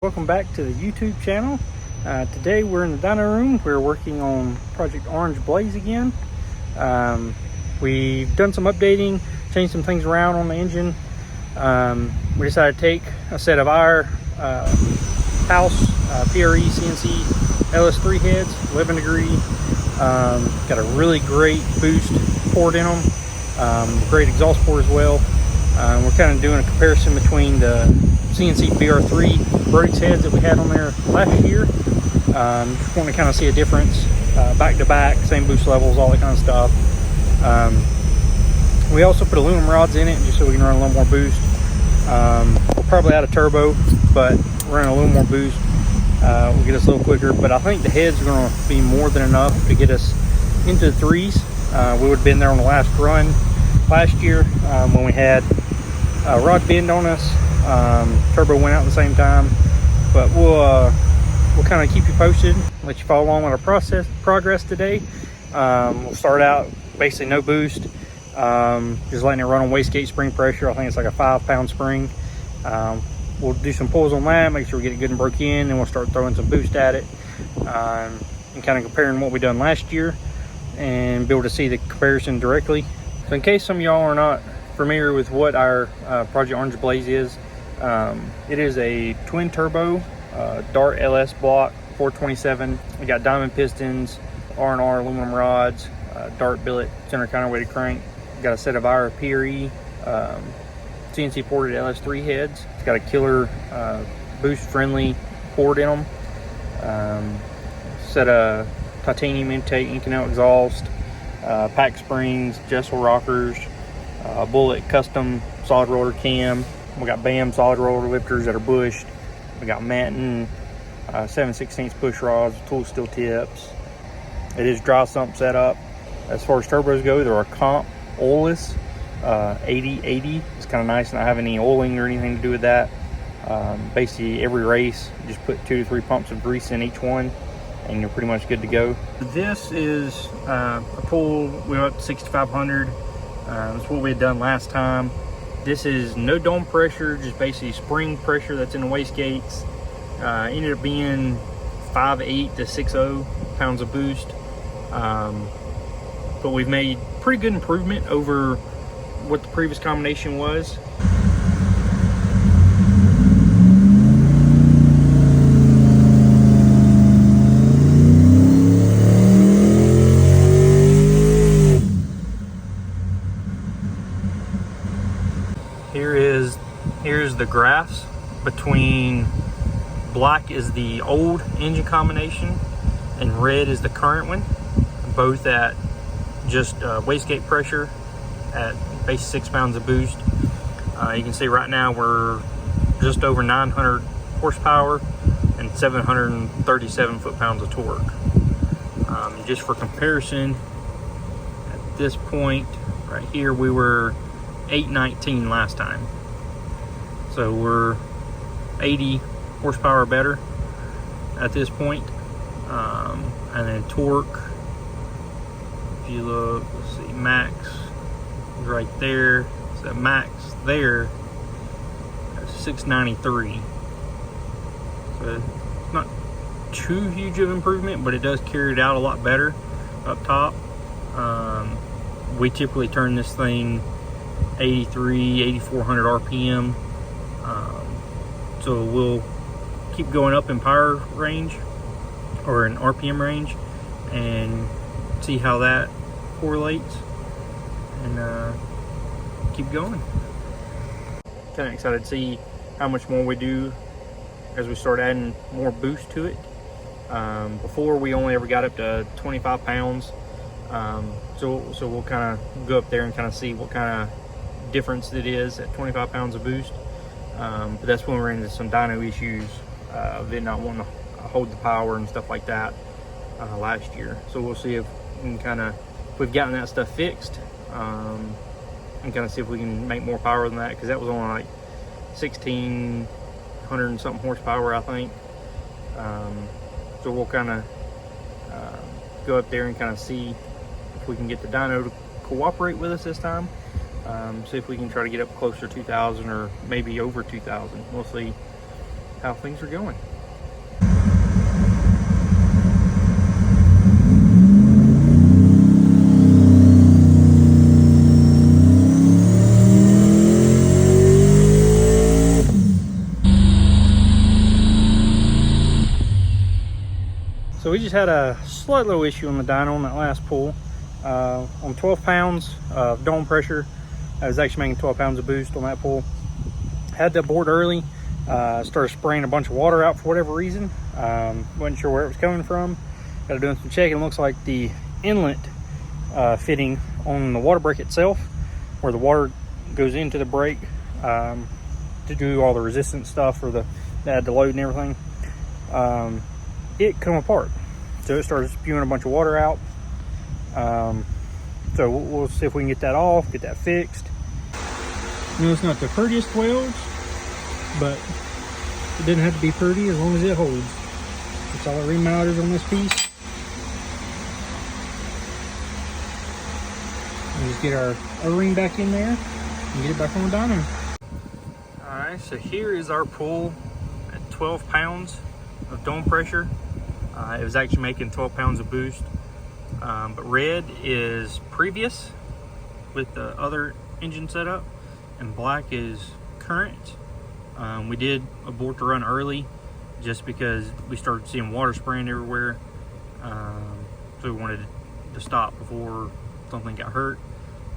Welcome back to the YouTube channel. Today we're in the dyno room. We're working on Project Orange Blaze again. We've done some updating, changed some things around on the engine. We decided to take a set of our house PRE CNC LS3 heads, 11 degree. Got a really great boost port in them, great exhaust port as well. We're kind of doing a comparison between the CNC BR3 Brodix heads that we had on there last year. Just want to kind of see a difference back to back, same boost levels, all that kind of stuff. We also put aluminum rods in it just so we can run a little more boost. We'll probably add a turbo, but running a little more boost will get us a little quicker. But I think the heads are going to be more than enough to get us into the threes. We would have been there on the last run last year when we had a rod bend on us. Turbo went out at the same time, but we'll kind of keep you posted, let you follow along with our progress today. We'll start out basically no boost, just letting it run on wastegate spring pressure. I think it's like a 5-pound spring. We'll do some pulls on that, make sure we get it good and broke in, and we'll start throwing some boost at it, and kind of comparing what we done last year and be able to see the comparison directly. So in case some of y'all are not familiar with what our Project Orange Blaze is, it is a twin turbo Dart LS block 427. We got diamond pistons, R&R aluminum rods, Dart billet center counterweighted crank. We got a set of our PRE CNC ported LS3 heads. It's got a killer boost friendly port in them. Set of titanium intake, Inconel exhaust, pack springs, Jessel rockers, Bullet custom solid roller cam. We got BAM solid roller lifters that are bushed. We got Manton 7/16 push rods, tool steel tips. It is dry sump setup. As far as turbos go, they're a comp oilless 80/80. It's kind of nice, not having any oiling or anything to do with that. Basically every race, just put 2 to 3 pumps of grease in each one and you're pretty much good to go. This is a pull, we went up to 6,500. That's what we had done last time. This is no dome pressure, just basically spring pressure that's in the wastegates. Ended up being 5.8 to 6.0 pounds of boost. But we've made pretty good improvement over what the previous combination was. Here's the graphs between black is the old engine combination and red is the current one, both at just wastegate pressure at base 6 pounds of boost. You can see right now we're just over 900 horsepower and 737 foot-pounds of torque. Just for comparison, at this point right here we were 819 last time. So we're 80 horsepower better at this point. And then torque, if you look, let's see, max is right there. So max there, 693. So it's not too huge of improvement, but it does carry it out a lot better up top. We typically turn this thing 8,400 RPM. So we'll keep going up in power range or in RPM range and see how that correlates and keep going. Kind of excited to see how much more we do as we start adding more boost to it. Before we only ever got up to 25 pounds. So we'll kind of go up there and kind of see what kind of difference it is at 25 pounds of boost. But that's when we're into some dyno issues of it not wanting to hold the power and stuff like that last year. So we'll see if we can if we've gotten that stuff fixed, and kind of see if we can make more power than that, because that was only like 1,600 and something horsepower, I think. So we'll kind of go up there and kind of see if we can get the dyno to cooperate with us this time. See if we can try to get up closer to 2,000 or maybe over 2,000. We'll see. how things are going. So we just had a slight little issue on the dyno on that last pull. On 12 pounds of dome pressure, I was actually making 12 pounds of boost on that pull. Had that board early, started spraying a bunch of water out for whatever reason. Wasn't sure where it was coming from. Got doing some checking. Looks like the inlet fitting on the water brake itself, where the water goes into the brake to do all the resistance stuff for the add the load and everything. It come apart, so it started spewing a bunch of water out. So we'll see if we can get that off, get that fixed. You know, it's not the prettiest welds, but it doesn't have to be pretty as long as it holds. That's all it really matters on this piece. We'll just get our O-ring back in there and get it back on the dyno. All right, so here is our pull at 12 pounds of dome pressure. It was actually making 12 pounds of boost, but red is previous with the other engine setup, and black is current. We did abort the run early just because we started seeing water spraying everywhere, so we wanted to stop before something got hurt,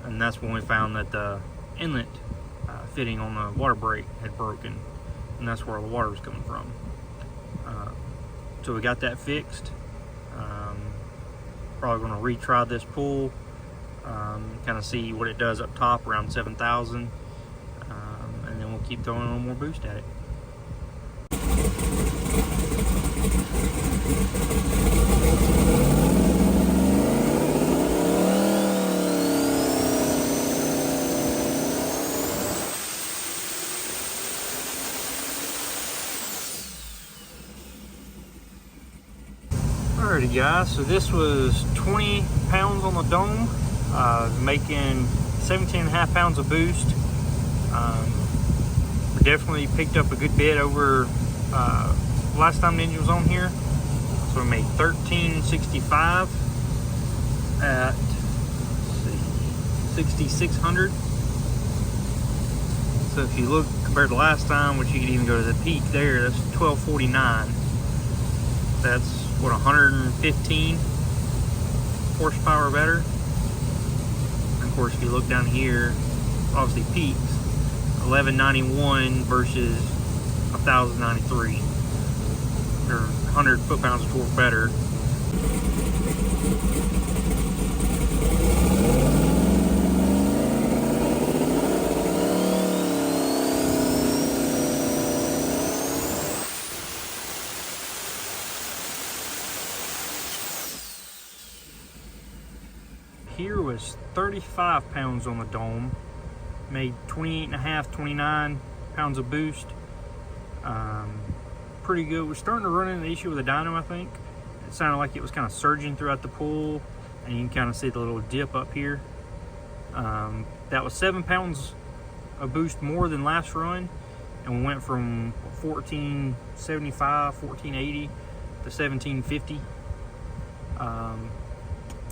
and that's when we found that the inlet fitting on the water brake had broken, and that's where all the water was coming from. So we got that fixed. Probably going to retry this pull, kind of see what it does up top around 7,000, and then we'll keep throwing a little more boost at it. Alrighty guys, so this was 20 pounds on the dome, making 17.5 pounds of boost. We definitely picked up a good bit over last time the engine was on here. So we made 1365 at 6,600. So if you look compared to last time, which you could even go to the peak there, that's 1249. That's what, 115 horsepower better. And of course, if you look down here, obviously peaks 1191 versus 1093. They're 100 foot-pounds of torque better. Here was 35 pounds on the dome, made 28.5, 29 pounds of boost. Pretty good. We're starting to run into the issue with the dyno, I think. It sounded like it was kind of surging throughout the pull, and you can kind of see the little dip up here. That was 7 pounds of boost more than last run, and we went from 1475, 1480 to 1750.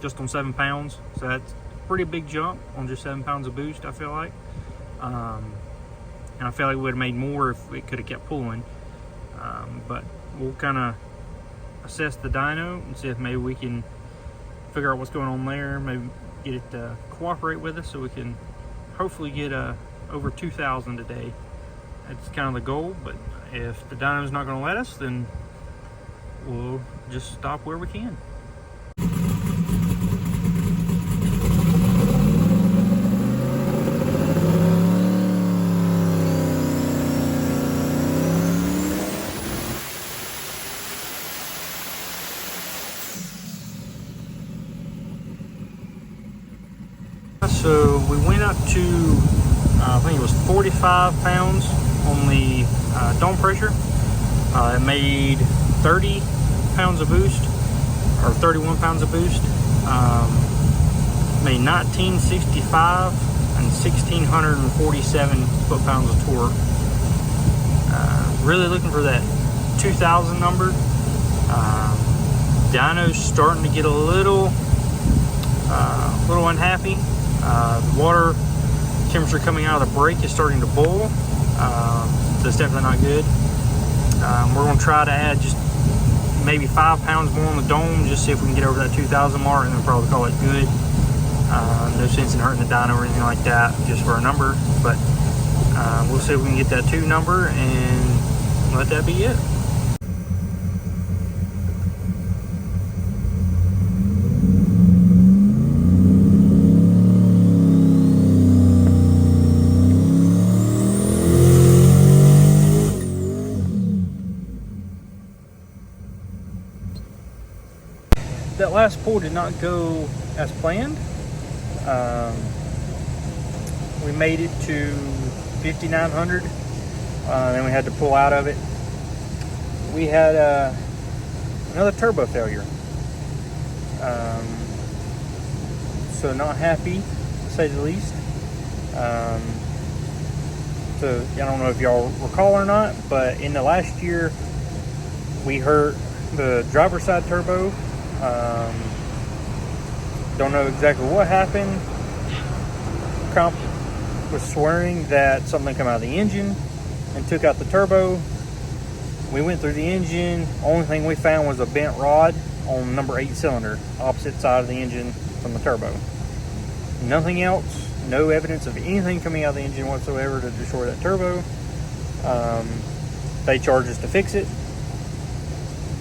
Just on 7 pounds, so that's a pretty big jump on just 7 pounds of boost, I feel like. And I feel like we would have made more if it could have kept pulling. But we'll kind of assess the dyno and see if maybe we can figure out what's going on there, maybe get it to cooperate with us so we can hopefully get over 2,000 today. That's kind of the goal, but if the dyno's not going to let us, then we'll just stop where we can. So we went up to, I think it was 45 pounds on the dome pressure. It made 30 pounds of boost, or 31 pounds of boost. Made 1965 and 1,647 foot-pounds of torque. Really looking for that 2000 number. Dyno's starting to get a little unhappy. The water temperature coming out of the brake is starting to boil. So it's definitely not good. We're going to try to add just maybe 5 pounds more on the dome, just see if we can get over that 2000 mark, and then probably call it good. No sense in hurting the dyno or anything like that just for a number, but we'll see if we can get that 2 number and let that be it. That last pull did not go as planned. We made it to 5900, then we had to pull out of it. We had another turbo failure, so not happy to say the least. So I don't know if y'all recall or not, but in the last year we hurt the driver's side turbo. Don't know exactly what happened. Comp was swearing that something came out of the engine and took out the turbo. We went through the engine. Only thing we found was a bent rod on number 8 cylinder, opposite side of the engine from the turbo. Nothing else. No evidence of anything coming out of the engine whatsoever to destroy that turbo. They charged us to fix it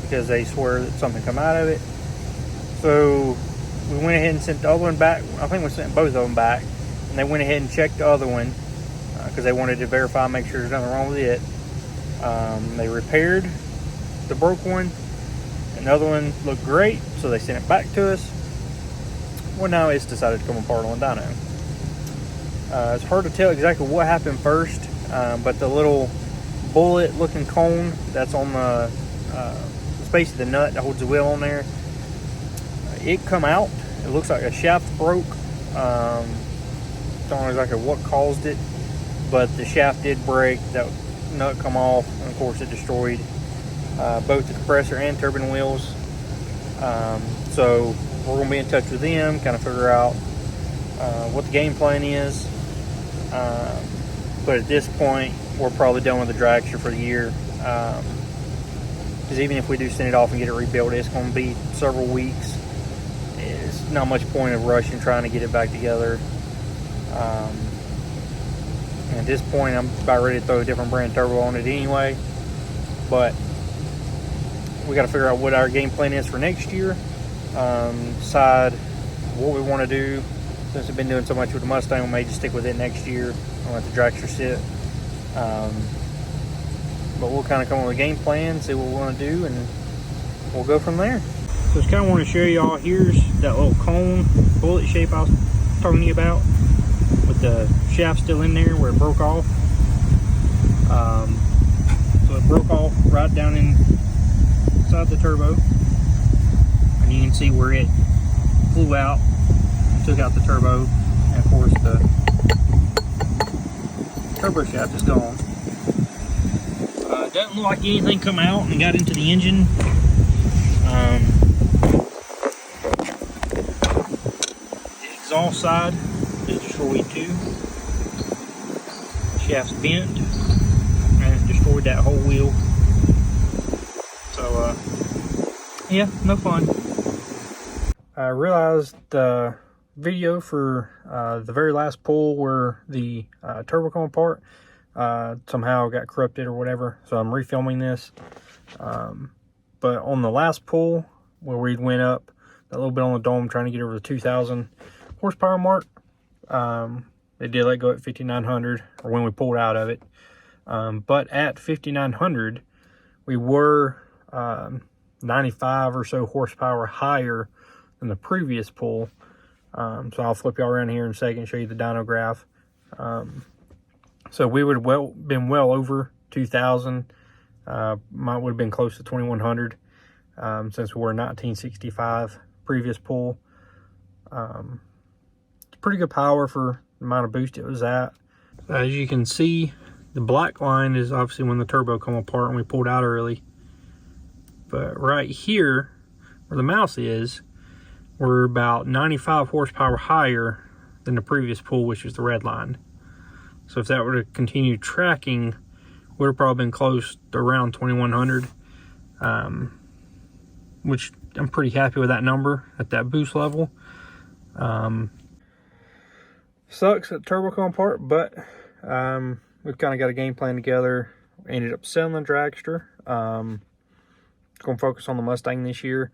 because they swear that something come out of it. So we went ahead and sent the other one back. I think we sent both of them back, and they went ahead and checked the other one because they wanted to verify, make sure there's nothing wrong with it. They repaired the broke one, and the other one looked great, so they sent it back to us. Well, now it's decided to come apart on Dyno. It's hard to tell exactly what happened first, but the little bullet looking cone that's on the space of the nut that holds the wheel on there, it come out. It looks like a shaft broke. Don't know exactly what caused it, but the shaft did break. That nut come off, and of course it destroyed both the compressor and turbine wheels. So we're going to be in touch with them, kind of figure out what the game plan is. But at this point, we're probably done with the dragster for the year. Because even if we do send it off and get it rebuilt, it's going to be several weeks. It's not much point of rushing trying to get it back together. And at this point, I'm about ready to throw a different brand turbo on it anyway. But we got to figure out what our game plan is for next year. Decide what we want to do. Since we've been doing so much with the Mustang, we may just stick with it next year and let the dragster sit. But we'll kind of come up with a game plan, see what we want to do, and we'll go from there. So just kind of want to show y'all, here's that little cone bullet shape I was talking to you about, with the shaft still in there where it broke off. So it broke off right down inside the turbo, and you can see where it flew out, took out the turbo, and of course the turbo shaft is gone. Doesn't look like anything come out and got into the engine. The exhaust side is destroyed too. Shaft's bent, and it destroyed that whole wheel. So yeah, no fun. I realized the video for the very last pull where the turbo come apart somehow got corrupted or whatever, so I'm refilming this. But on the last pull where we went up a little bit on the dome trying to get over the 2000 horsepower mark, it did let go at 5900, or when we pulled out of it. But at 5900 we were 95 or so horsepower higher than the previous pull. So I'll flip y'all around here in a second and show you the dyno graph. So we would have been well over 2000. Might would have been close to 2100 since we were 1965 previous pull. It's pretty good power for the amount of boost it was at. As you can see, The black line is obviously when the turbo come apart and we pulled out early. But right here, where the mouse is, we're about 95 horsepower higher than the previous pull, which is the red line. So if that were to continue tracking, would have probably been close to around 2100, which I'm pretty happy with that number at that boost level. Sucks that turbo come apart, but we've kind of got a game plan together. Ended up selling the dragster. Going to focus on the Mustang this year.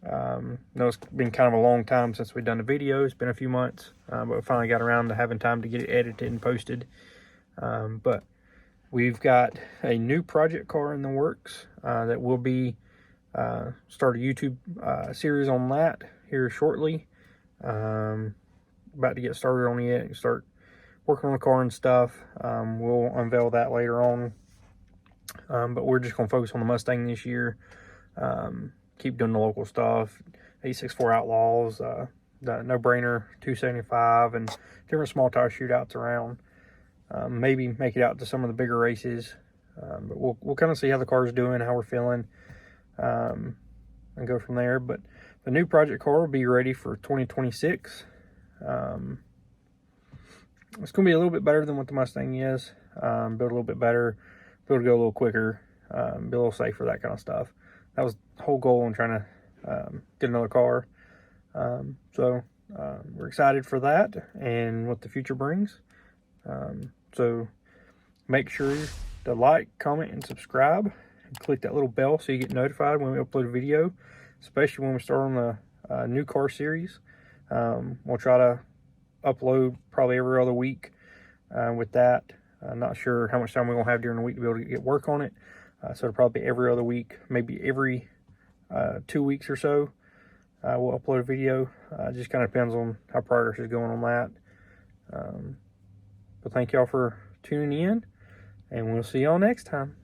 Know it's been kind of a long time since we've done the video. It's been a few months, but we finally got around to having time to get it edited and posted. But we've got a new project car in the works that will be start a YouTube series on that here shortly. About to get started on it and start working on the car and stuff. We'll unveil that later on. But we're just going to focus on the Mustang this year. Keep doing the local stuff, 864 Outlaws, the No Brainer 275, and different small tire shootouts around. Maybe make it out to some of the bigger races. But we'll kind of see how the car's doing, how we're feeling, and go from there. But the new project car will be ready for 2026. It's going to be a little bit better than what the Mustang is. Build a little bit better, be able to go a little quicker, be a little safer, that kind of stuff. That was the whole goal in trying to get another car. So we're excited for that and what the future brings. So make sure to like, comment, and subscribe, and click that little bell so you get notified when we upload a video, especially when we start on the new car series. We'll try to upload probably every other week with that. I'm not sure how much time we're going to have during the week to be able to get work on it. So it'll probably be every other week, maybe every 2 weeks or so. We'll upload a video. Just kind of depends on how progress is going on that. But thank y'all for tuning in, and we'll see y'all next time.